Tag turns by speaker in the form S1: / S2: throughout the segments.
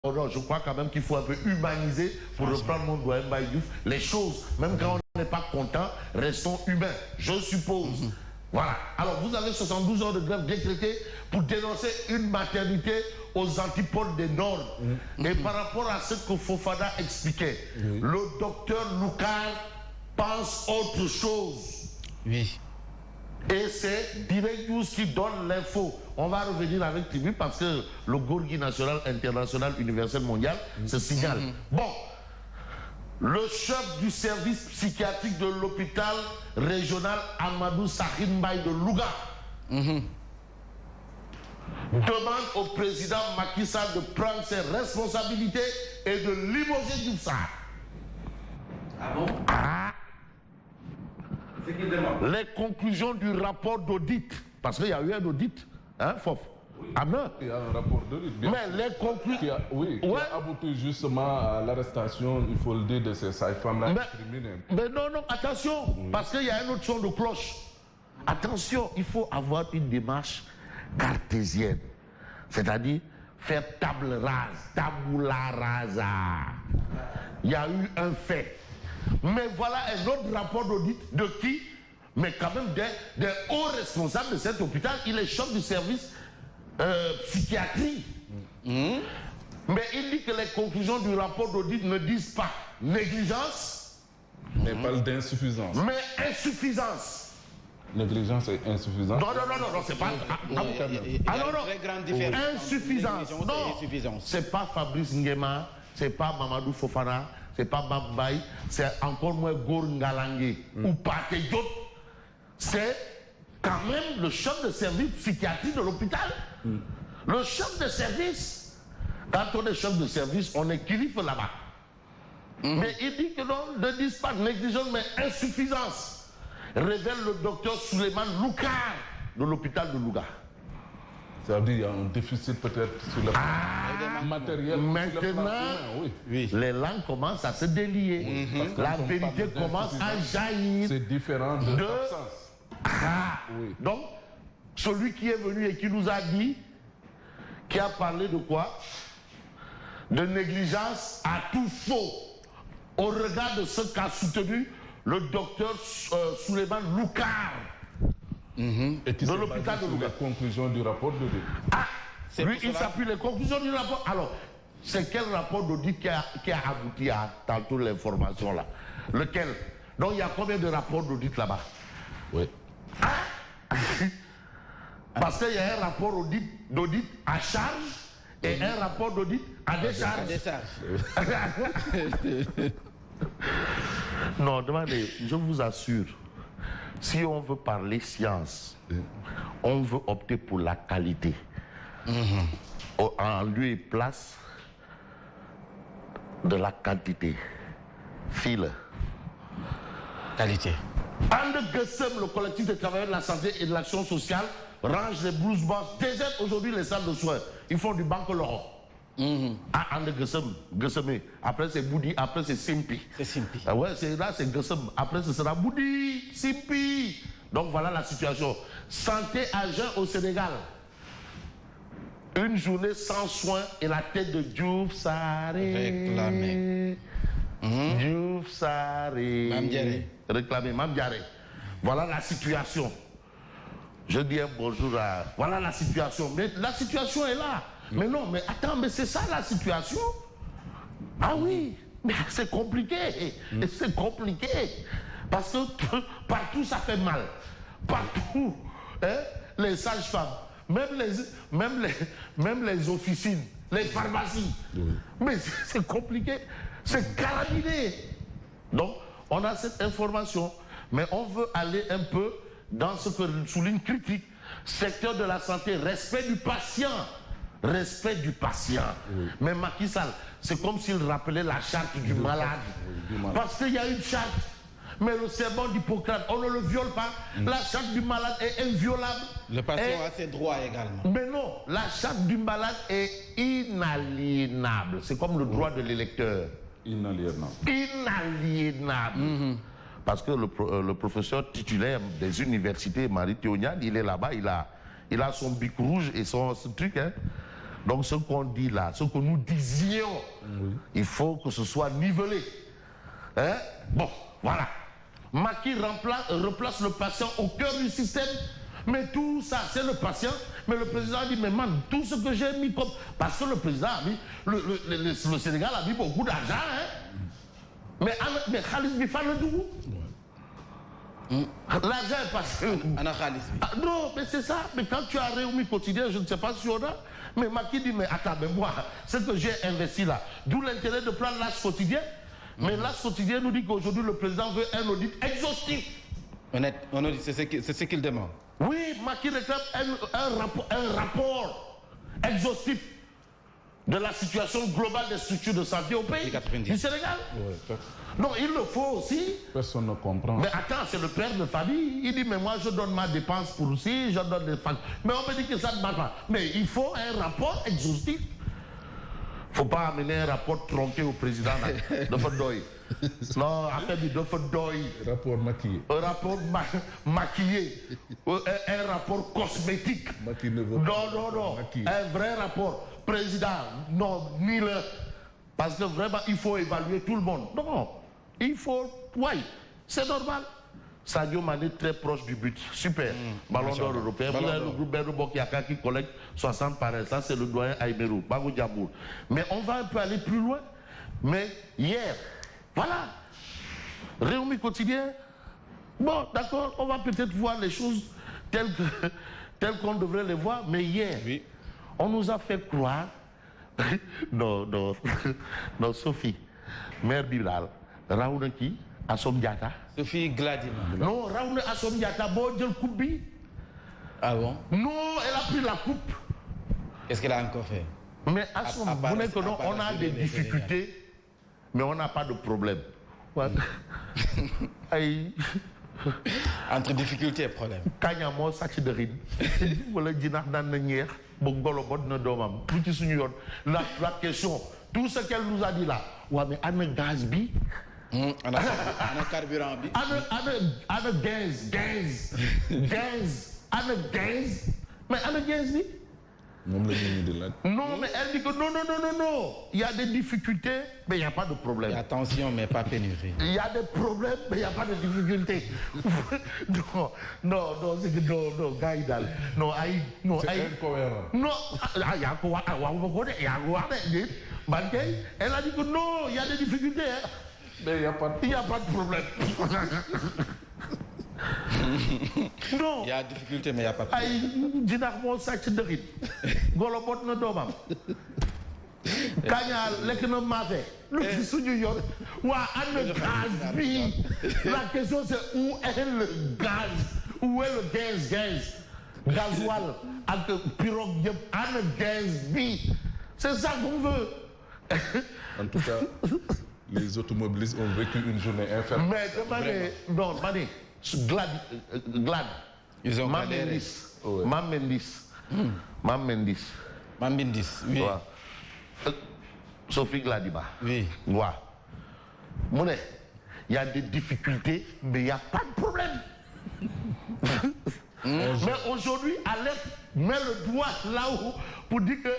S1: Oh non, je crois quand même qu'il faut un peu humaniser, pour reprendre mon doyen Baye Diouf, les choses. Même quand on n'est pas content, restons humains, je suppose. Voilà. Alors, vous avez 72 heures de grève décrétée pour dénoncer une maternité aux antipodes des normes. Et par rapport à ce que Fofana expliquait, le docteur Lucar pense autre chose.
S2: Oui.
S1: Et c'est Direct News qui donne l'info. On va revenir avec Tribu parce que le Gorgui national, international, universel, mondial se signale. Bon, le chef du service psychiatrique de l'hôpital régional Amadou Sahin Mbaye de Louga demande au président Macky Sall de prendre ses responsabilités et de limoger Diouf Sarr.
S3: Ah bon?
S1: Ah.
S3: C'est qu'il demande.
S1: Les conclusions du rapport d'audit, parce qu'il y a eu un audit, hein, Fof?
S4: Oui.
S1: Ah non.
S4: Il y a un rapport d'audit.
S1: Mais les conclusions.
S4: Qui a abouti justement à l'arrestation, il faut le dire, de ces femmes-là criminelles.
S1: Mais non, non, attention, parce qu'il y a un autre son de cloche. Attention, il faut avoir une démarche cartésienne, c'est-à-dire faire table rase, tabula rasa. Il y a eu un fait. Mais voilà un autre rapport d'audit de qui? Mais quand même des hauts responsables de cet hôpital. Il est chef du service psychiatrie. Mais il dit que les conclusions du rapport d'audit ne disent pas négligence.
S4: Mais parle d'insuffisance.
S1: Mais insuffisance.
S4: Négligence et insuffisance.
S1: Non, non, non, non, non c'est pas.
S2: Il y a une très grande différence.
S1: Insuffisance. Non, c'est pas Fabrice Nguema, c'est pas Mamadou Fofana, c'est pas Babay, c'est encore moins Gor Ngalangue ou Pate Diop. C'est quand même le chef de service psychiatrie de l'hôpital. Le chef de service. Quand on est chef de service, on est kilife là-bas. Mais il dit que non, ne disent pas négligence, mais insuffisance. Révèle le docteur Suleiman Lucar de l'hôpital de Louga.
S4: Ça veut dire qu'il y a un déficit peut-être sur le matériel.
S1: Maintenant,
S4: oui.
S1: les langues commencent à se délier. La vérité commence à jaillir.
S4: C'est différent de l'absence.
S1: Oui. Donc, celui qui est venu et qui nous a dit, qui a parlé de quoi? De négligence à tout faux. Au regard de ce qu'a soutenu le docteur Suleiman Lucar
S4: Et qui
S1: de l'hôpital de Louga.
S4: Les conclusions du rapport d'audit.
S1: Ah, lui, il s'appuie les conclusions du rapport. Alors, c'est quel rapport d'audit qui a abouti à tantôt l'information là? Lequel? Donc, il y a combien de rapports d'audit là-bas?
S4: Oui.
S1: Ah. Parce qu'il y a un rapport d'audit à charge et un rapport d'audit à décharge. Non, demandez, je vous assure, si on veut parler science, on veut opter pour la qualité. En lieu et place de la quantité. File.
S2: Qualité.
S1: Ande Gessem, le collectif des travailleurs de la santé et de l'action sociale, range les blouses blanches, déserte aujourd'hui les salles de soins. Ils font du banque Laurent. Ah, Ande Gessem, après c'est Boudi, après c'est Simpi.
S2: C'est Simpi.
S1: Ah ouais, là c'est Gessem, après ce sera Boudi, Simpi. Donc voilà la situation. Santé à jeun au Sénégal. Une journée sans soins et la tête de Diouf Sarr.
S2: Réclamé.
S1: Diouf Sarr. Réclamé, Mamdiare. Voilà la situation. Je dis un bonjour à... Voilà la situation. Mais la situation est là. Mais non, mais attends, mais c'est ça la situation? Ah oui, mais c'est compliqué. C'est compliqué. Parce que partout ça fait mal. Partout. Hein, les sages-femmes, même les officines, les pharmacies. Mais c'est compliqué. C'est carabiné. Donc, on a cette information. Mais on veut aller un peu dans ce que souligne critique. Secteur de la santé, respect du patient. Respect du patient. Mais Macky Sall, c'est comme s'il rappelait la charte du malade. Parce qu'il y a une charte. Mais le serment d'Hippocrate, on ne le viole pas. La charte du malade est inviolable.
S2: Le patient a ses droits également.
S1: Mais non, la charte du malade est inaliénable. C'est comme le droit de l'électeur.
S4: Inaliénable.
S1: Inaliénable. Parce que le professeur titulaire des universités, Marie Théoniane, il est là-bas, il a son bic rouge et son truc. Hein. Donc ce qu'on dit là, ce que nous disions, il faut que ce soit nivelé. Hein? Bon, voilà. Macky replace le patient au cœur du système. Mais tout ça, c'est le patient. Mais le président a dit, mais man, tout ce que j'ai mis comme... Parce que le président a mis... Le Sénégal a mis beaucoup d'argent. Hein? Mais Khalis Bifa le doux. L'argent est passé. Non, mais c'est ça. Mais quand tu as réuni quotidien, je ne sais pas si on a. Mais Macky dit, mais attends, mais moi, ce que j'ai investi là, d'où l'intérêt de prendre l'As quotidien. Mais l'As quotidien nous dit qu'aujourd'hui, le président veut un audit exhaustif.
S2: Honnête, c'est ce qu'il demande.
S1: Oui, Macky réclame un rapport exhaustif de la situation globale des structures de santé au pays du Sénégal.
S4: Ouais,
S1: non, il le faut aussi.
S4: Personne ne comprend.
S1: Mais attends, c'est le père de famille. Il dit, mais moi, je donne ma dépense pour aussi, je donne des factures. Mais on me dit que ça ne marche pas. Mais il faut un rapport exhaustif. Il ne faut pas amener un rapport tronqué au président de Fondoy. Non, affaire du Fondoy.
S4: Rapport maquillé.
S1: Un rapport maquillé. Un rapport cosmétique. Non. Maquillé. Un vrai rapport. Président, non, ni le... Parce que vraiment, il faut évaluer tout le monde. Non, il faut... Oui, c'est normal. Sadio Mané très proche du but. Super. Ballon d'or européen. Vous avez le groupe Berou Bokiaka qui collecte 60 par an. Ça, c'est le doyen Aïmerou, Bagou Diabour. Mais on va un peu aller plus loin. Mais hier, voilà. Réumi quotidien. Bon, d'accord, on va peut-être voir les choses telles qu'on devrait les voir. Mais hier, on nous a fait croire... non, Sophie, Mère Bilal, Raouna qui Assom Diatta.
S2: Sophie Gladima.
S1: Non, Raouna Assom Diatta, bon, j'ai le coupe bi.
S2: Ah bon?
S1: Non, elle a pris la coupe.
S2: Qu'est-ce qu'elle a encore fait?
S1: Mais Assom, vous n'êtes que non, on a des difficultés, mais on n'a pas de problème.
S2: Entre difficultés et problèmes.
S1: Kanyamo Sachiderin. Voilà, Dinar Nananier, Bongolobod Nodomam. La question, tout ce qu'elle nous a dit là, ouais, mais Anne Gazbi.
S2: Anne carburant.
S1: Anne gaz. Anne gaz. Mais Anne Gazbi. Non, mais elle dit que non. Il y a des difficultés, mais il n'y a pas de problème.
S2: Il y a tension, mais pas pénurie.
S1: Il y a des problèmes, mais il n'y a pas de difficultés. non, c'est que non, Gaïdal. Non,
S4: c'est incohérent.
S1: Non, il y a quoi? Elle a dit que non, il y a des difficultés. Hein.
S4: Mais il n'y a pas
S1: de problème. Non.
S2: Il y a difficulté, mais il n'y a pas de problème.
S1: Aïe, Dinarmo Sachiderin. Golobot no domam. Kanya lekno mavé. Le suñu yor. Wa an gaz bi. La question c'est où est le gaz? Où est le gaz? Gasoil avec pirogue an gaz bi. C'est ça qu'on veut.
S4: En tout cas, les automobilistes ont vécu une journée infernale.
S1: Mais Mané, Glad.
S2: Ils ont
S1: Mamendis.
S2: Oui.
S1: Ouais. Sophie Gladiba.
S2: Oui.
S1: Ouais. Mounet, il y a des difficultés, mais il n'y a pas de problème. Mais aujourd'hui, alerte, met le doigt là-haut pour dire que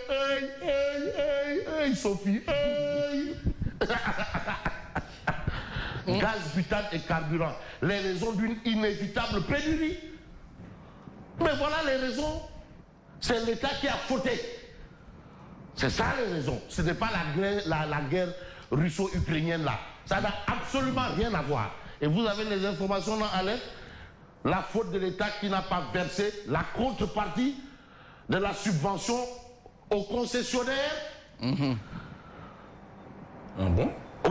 S1: hey, Sophie, hey. Gaz, butane et carburant. Les raisons d'une inévitable pénurie. Mais voilà les raisons. C'est l'État qui a fauté. C'est ça les raisons. Ce n'est pas la guerre russo-ukrainienne là. Ça n'a absolument rien à voir. Et vous avez les informations dans Alerte. La faute de l'État qui n'a pas versé la contrepartie de la subvention aux concessionnaires.
S4: Ah bon?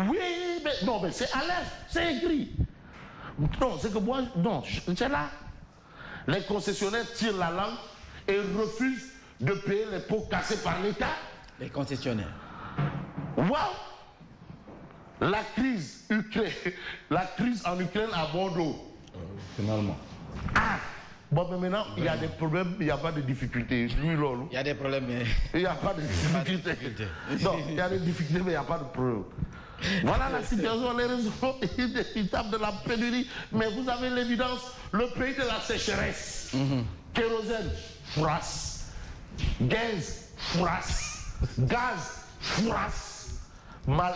S1: Oui, mais c'est Alerte, c'est écrit. Non, c'est que moi, non, c'est là. Les concessionnaires tirent la langue et refusent de payer les pots cassés par l'État.
S2: Les concessionnaires.
S1: Waouh! La crise en Ukraine à Bordeaux.
S4: Finalement.
S1: Ah! Bon, mais maintenant, il y a des problèmes, il n'y a pas de difficultés.
S2: Il y a des problèmes, mais...
S1: Il n'y a pas de difficultés. Non, il y a des difficultés, mais il n'y a pas de problème. Voilà la situation, les raisons inévitables de la pénurie. Mais vous avez l'évidence, le pays de la sécheresse. Kérosène, France. Gaz, France. gaz, fourasse. Mal.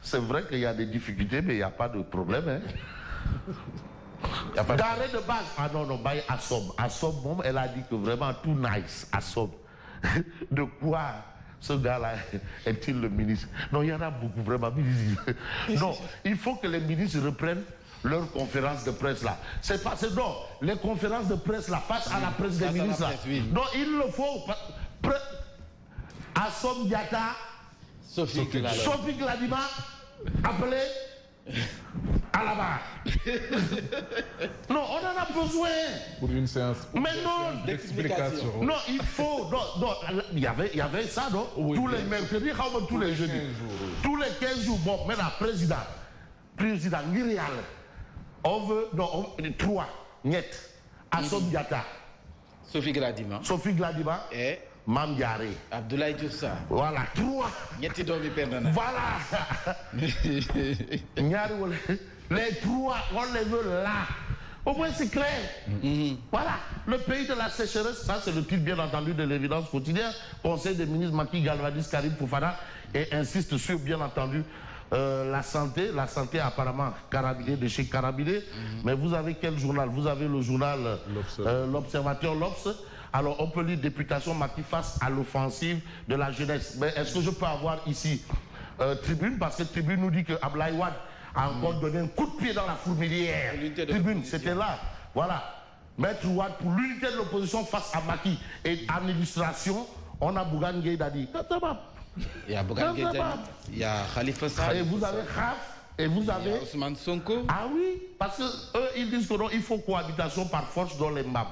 S1: C'est vrai qu'il y a des difficultés, mais il n'y a pas de problème. Hein. D'arrêt de base. Ah non, non, bah, Assom. Assom, elle a dit que vraiment tout nice. Assom. De quoi ce gars-là est-il le ministre? Non, il y en a beaucoup, vraiment. Non, il faut que les ministres reprennent leur conférence de presse là. C'est pas, c'est non, les conférences de presse là, face à la presse des ministres là. Non, il le faut. Assom Diatta,
S2: Sophie
S1: Gladima, appelé à la barre. Non, on en a besoin.
S4: Pour une séance.
S1: Mais non,
S4: d'explication.
S1: Non, il faut. Non, non, il y avait ça, non? Oui, tous les mercredis, tous les jeudis. Tous les 15 jours. Bon, maintenant, président Ngirial. On veut. Non, 3. Niet. Assom Diatta.
S2: Sophie Gladima. Et
S1: Mame Diarra.
S2: Abdoulaye Diouf Sarr.
S1: Voilà, 3.
S2: ñetti doomi Penda.
S1: Voilà. Les 3, on les veut là. Au moins c'est clair. Voilà. Le pays de la sécheresse, ça c'est le titre bien entendu de l'évidence quotidienne. Conseil des ministres Macky Galvadis Karim Fofana et insiste sur bien entendu la santé apparemment carabinée de chez Carabinée. Mais vous avez quel journal? Vous avez le journal l'Observateur, l'Obs. Alors on peut lire députation Macky face à l'offensive de la jeunesse. Mais est-ce que je peux avoir ici Tribune? Parce que Tribune nous dit que Abdoulaye Wade a encore donné un coup de pied dans la fourmilière. Tribune, c'était là. Voilà. Maître Wade pour l'unité de l'opposition face à Macky. Et en illustration, on a Bougane Gueye Dadi.
S2: Il y a Bougane Gueye Dadi. Il y a Khalifa Sall.
S1: Et vous avez Khaf. Et vous avez...
S2: Il y a Ousmane Sonko.
S1: Ah oui, parce que eux, ils disent que non, il faut cohabitation par force dans les mbam.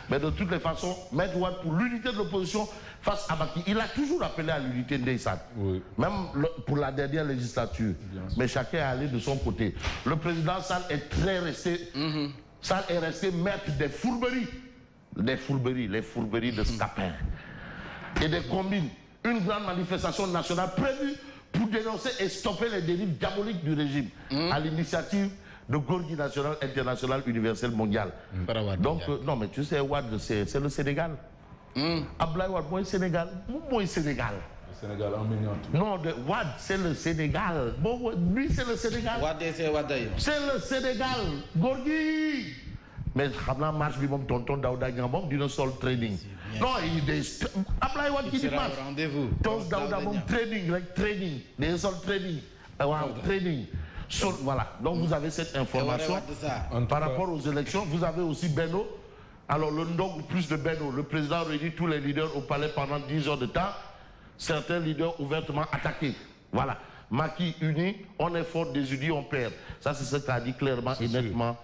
S1: Mais de toutes les façons, Maître Wade pour l'unité de l'opposition face à Macky, il a toujours appelé à l'unité d'Eissad. Oui. Même pour la dernière législature. Mais chacun est allé de son côté. Le président Sall est resté maître des fourberies. Les fourberies de Scapin. Et des combines. Une grande manifestation nationale prévue pour dénoncer et stopper les dérives diaboliques du régime. À l'initiative de Gorgui national, international, universel, mondial. Donc, non, mais tu sais, Wade, c'est le Sénégal. Abdoulaye Wade, moi, Sénégal. Moi, Sénégal.
S4: Le Sénégal en miniature.
S1: Non, Wade, c'est le Sénégal. Bon, lui, c'est le Sénégal.
S2: Wade, c'est Wade.
S1: C'est le Sénégal. Gorgui. Mais Khamla marche, lui, mon tonton Daouda Niambom, d'une seule training. Non, il est. Abdoulaye Wade qui dit marche.
S2: Rendez-vous.
S1: Tonton Daouda Niambom, training. Des seuls training. Training. Voilà, donc vous avez cette information par rapport aux élections. Vous avez aussi Benno. Alors le nombre plus de Benno, le président réunit tous les leaders au palais pendant 10 heures de temps. Certains leaders ouvertement attaqués. Voilà, Macky uni, on est fort, désunis, on perd. Ça c'est ce qu'a dit clairement et nettement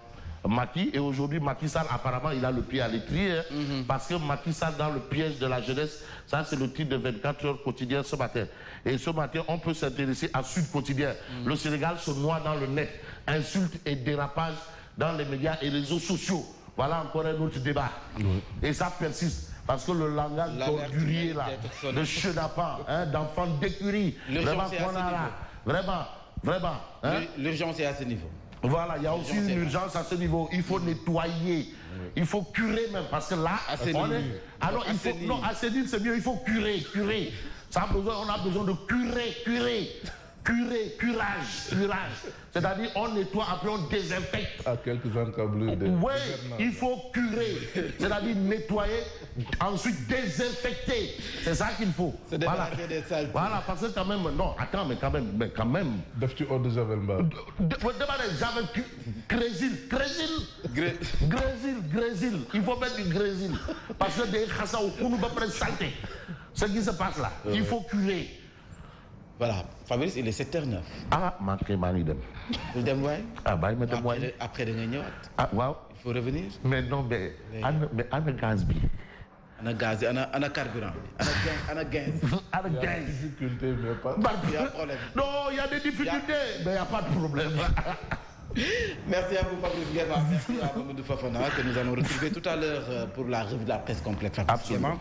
S1: Macky. Et aujourd'hui Macky Sall apparemment il a le pied à l'étrier. Parce que Macky Sall dans le piège de la jeunesse, ça c'est le titre de 24 heures quotidien ce matin. Et ce matin, on peut s'intéresser à Sud Quotidien. Le Sénégal se noie dans le net. Insultes et dérapages dans les médias et réseaux sociaux. Voilà encore un autre débat. Et ça persiste. Parce que le langage d'ordurier là, de chenapan, d'enfants d'écurie, vraiment qu'on a là. Vraiment.
S2: L'urgence est à ce niveau.
S1: Voilà, il y a aussi une urgence à ce niveau. Il faut nettoyer. Il faut curer même. Parce que là, alors il faut. Non, assainir c'est mieux. Il faut curer. On a besoin de curage. C'est-à-dire, on nettoie, après on désinfecte.
S4: À quelques encablures.
S1: Oui, il faut curer. C'est-à-dire nettoyer, ensuite désinfecter. C'est ça qu'il faut.
S2: C'est débarrasser des saletés.
S1: Voilà, parce que quand même, non, attends, mais quand même.
S4: Def-tu eau de javel bas?
S1: Grésil. Il faut mettre du grésil. Parce que des khassa au kounou va prendre saleté. Ce qui se passe là, il faut curer.
S2: Voilà, Fabrice, il est 7h09.
S1: Ah, manqué Manidem.
S2: Vous demandez?
S1: Ah, bah, il me demande.
S2: Après de gagner.
S1: Ah, wow.
S2: Il faut revenir.
S1: Mais non, mais Anna Gazbi.
S2: Anna carburant. Anna gaz.
S1: Anna gaz.
S4: Il y a des difficultés, mais pas.
S2: Il y a un problème.
S1: Non, il y a des difficultés, mais il n'y a pas de problème.
S2: Merci à vous, Fabrice Guerra. Merci à Mamadou Fofana, que nous allons retrouver tout à l'heure pour la revue de la presse complète.
S1: Absolument.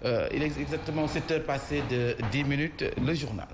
S2: Il est exactement 7h passées de 10 minutes, le journal.